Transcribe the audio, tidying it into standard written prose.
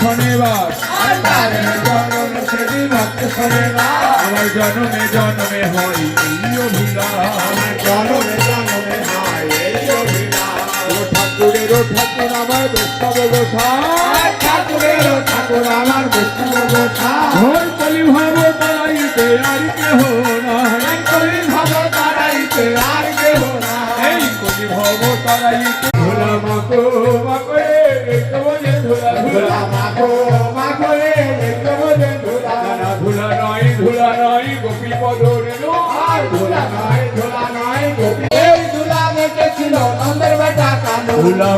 শনিবার সেদিন ভক্ত শনিবার আমার জন্মে জন্মে হয় এই অভিলাষ আমার জন্মে জন্মে হয় এই অভিলাষ ও ঠাকুরের আমার বৈষ্ণব গোসাই ঠাকুরের আমার বৈষ্ণব গোসাই ওই কলি ভাব তারাইতে আর কেহ নাই কলি ভাব তারাইতে আর কেহ নাই এই কলি ভাব তারাইতে ধুলা মাকো মাকরে দেখতে বলে ধুলা ধুলা মাকো মাকরে দেখতে বলে ধুলা ধুলা নয় গোপী পদরে আর ধুলা নয় গোপী এই ধুলা মেটেছিল নন্দের বেটা কানু ধুলা